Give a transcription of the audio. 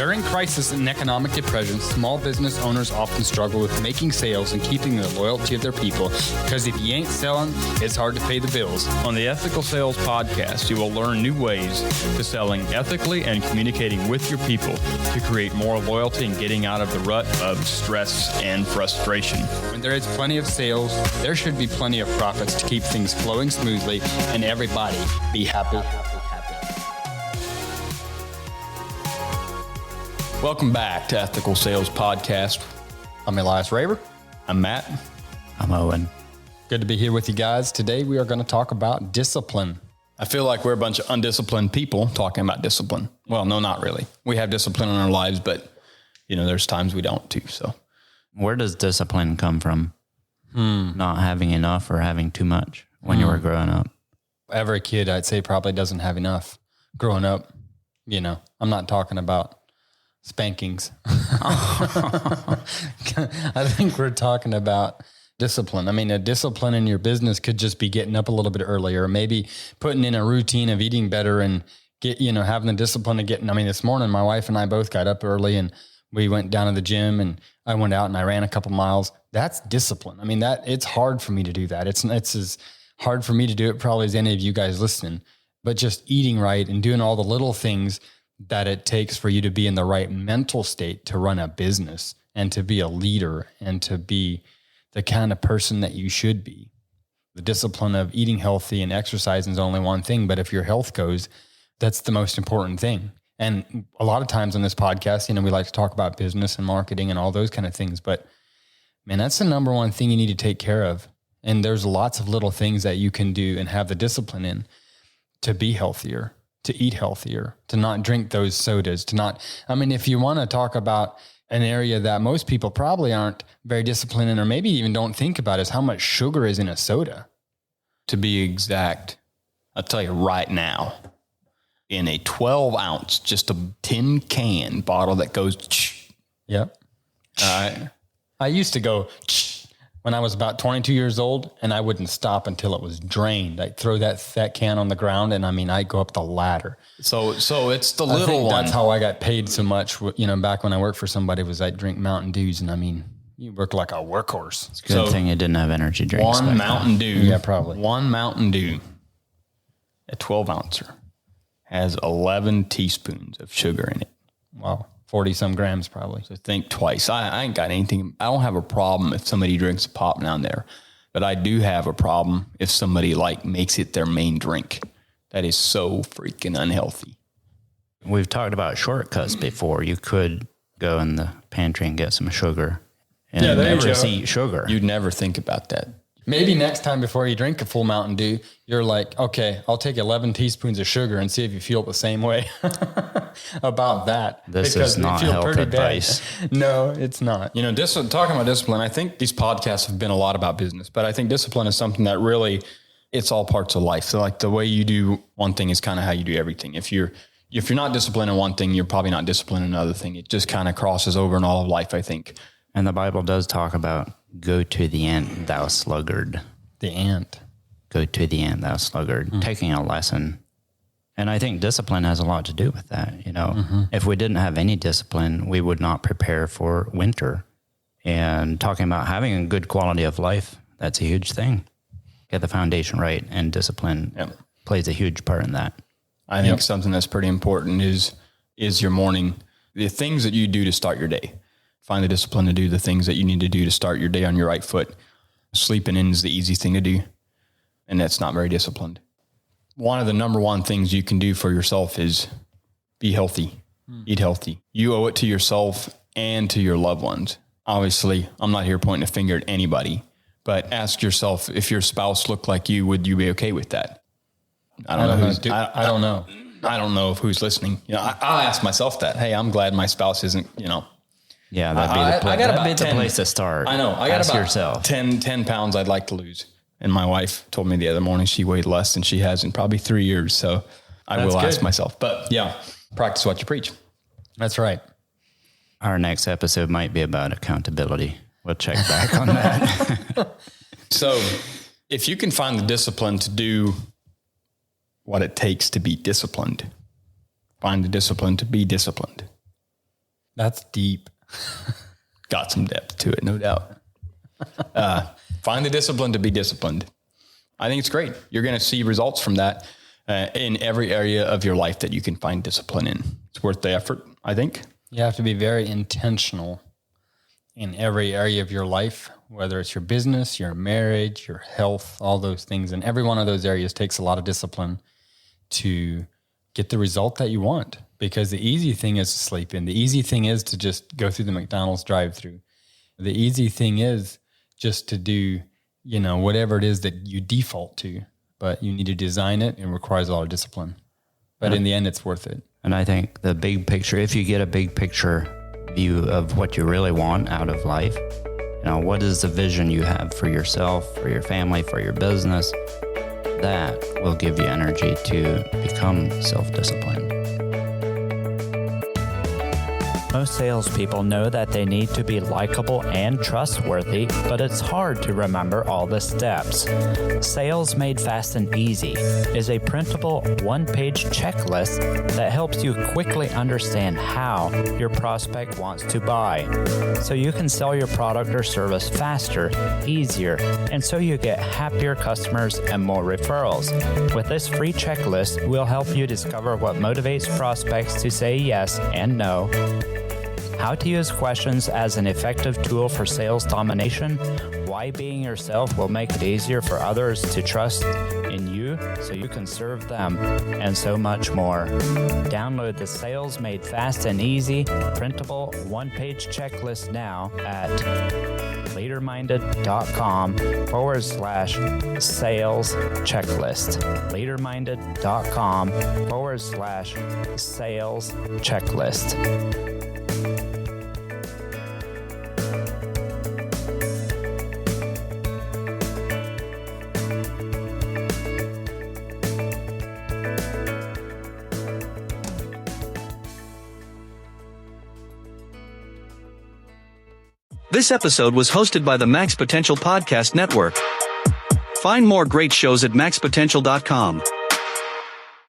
During crisis and economic depression, small business owners often struggle with making sales and keeping the loyalty of their people, because if you ain't selling, it's hard to pay the bills. On the Ethical Sales Podcast, you will learn new ways to selling ethically and communicating with your people to create more loyalty and getting out of the rut of stress and frustration. When there is plenty of sales, there should be plenty of profits to keep things flowing smoothly and everybody be happy. Welcome back to Ethical Sales Podcast. I'm Elias Raber. I'm Matt. I'm Owen. Good to be here with you guys. Today we are going to talk about discipline. I feel like we're a bunch of undisciplined people talking about discipline. Well, no, not really. We have discipline in our lives, but there's times we don't too. So where does discipline come from? Not having enough or having too much when you were growing up? Every kid, I'd say, probably doesn't have enough growing up. I'm not talking about spankings. I think we're talking about discipline. I mean, a discipline in your business could just be getting up a little bit earlier, or maybe putting in a routine of eating better and having the discipline of getting, this morning, my wife and I both got up early and we went down to the gym and I went out and I ran a couple miles. That's discipline. It's hard for me to do that. It's as hard for me to do it probably as any of you guys listening, but just eating right and doing all the little things that it takes for you to be in the right mental state to run a business and to be a leader and to be the kind of person that you should be. The discipline of eating healthy and exercising is only one thing, but if your health goes, that's the most important thing. And a lot of times on this podcast, we like to talk about business and marketing and all those kind of things, but man, that's the number one thing you need to take care of. And there's lots of little things that you can do and have the discipline in to be healthier, to eat healthier, to not drink those sodas, if you want to talk about an area that most people probably aren't very disciplined in, or maybe even don't think about, is how much sugar is in a soda. To be exact, I'll tell you right now, in a 12 ounce, just a tin can bottle that goes, Yep. All right. I used to go when I was about 22 years old, and I wouldn't stop until it was drained. I'd throw that can on the ground, and I'd go up the ladder. So it's the I little think one. That's how I got paid so much. Back when I worked for somebody, was I'd drink Mountain Dews, and you work like a workhorse. It's a good thing you didn't have energy drinks. One Mountain Dew. Yeah, probably. One Mountain Dew, a 12 ouncer, has 11 teaspoons of sugar in it. Wow. 40 some grams probably. So think twice. I ain't got anything. I don't have a problem if somebody drinks a pop down there, but I do have a problem if somebody makes it their main drink. That is so freaking unhealthy. We've talked about shortcuts before. You could go in the pantry and get some sugar and never just eat sugar. You'd never think about that. Maybe next time before you drink a full Mountain Dew, you're like, okay, I'll take 11 teaspoons of sugar and see if you feel the same way about that. This is not health advice. No, it's not. Talking about discipline, I think these podcasts have been a lot about business, but I think discipline is something that really, it's all parts of life. So the way you do one thing is kind of how you do everything. If you're not disciplined in one thing, you're probably not disciplined in another thing. It just kind of crosses over in all of life, I think. And the Bible does talk about go to the ant, thou sluggard. The ant. Go to the ant, thou sluggard. Taking a lesson. And I think discipline has a lot to do with that. If we didn't have any discipline, we would not prepare for winter. And talking about having a good quality of life, that's a huge thing. Get the foundation right, and discipline plays a huge part in that. I think something that's pretty important is your morning, the things that you do to start your day. Find the discipline to do the things that you need to do to start your day on your right foot. Sleeping in is the easy thing to do, and that's not very disciplined. One of the number one things you can do for yourself is be healthy, eat healthy. You owe it to yourself and to your loved ones. Obviously, I'm not here pointing a finger at anybody, but ask yourself, if your spouse looked like you, would you be okay with that? I don't know. I don't know if who's listening. I'll ask myself that. Hey, I'm glad my spouse isn't, Yeah, that'd be the place to start. I know. I got Ask about yourself. 10 pounds I'd like to lose. And my wife told me the other morning she weighed less than she has in probably 3 years. So I will ask myself. But yeah, practice what you preach. That's right. Our next episode might be about accountability. We'll check back on that. So if you can find the discipline to do what it takes to be disciplined, find the discipline to be disciplined. That's deep. Got some depth to it, no doubt. Find the discipline to be disciplined. I think it's great. You're going to see results from that in every area of your life that you can find discipline in. It's worth the effort, I think. You have to be very intentional in every area of your life, whether it's your business, your marriage, your health, all those things. And every one of those areas takes a lot of discipline to get the result that you want. Because the easy thing is to sleep in. The easy thing is to just go through the McDonald's drive-thru. The easy thing is just to do, whatever it is that you default to. But you need to design it. It requires a lot of discipline. But in the end, it's worth it. And I think the big picture, if you get a big picture view of what you really want out of life, what is the vision you have for yourself, for your family, for your business, that will give you energy to become self-disciplined. Most salespeople know that they need to be likable and trustworthy, but it's hard to remember all the steps. Sales Made Fast and Easy is a printable one-page checklist that helps you quickly understand how your prospect wants to buy, so you can sell your product or service faster, easier, and so you get happier customers and more referrals. With this free checklist, we'll help you discover what motivates prospects to say yes and no, how to use questions as an effective tool for sales domination, why being yourself will make it easier for others to trust in you so you can serve them, and so much more. Download the Sales Made Fast and Easy printable one-page checklist now at leaderminded.com/sales checklist. leaderminded.com/sales checklist. This episode was hosted by the Max Potential Podcast Network. Find more great shows at maxpotential.com.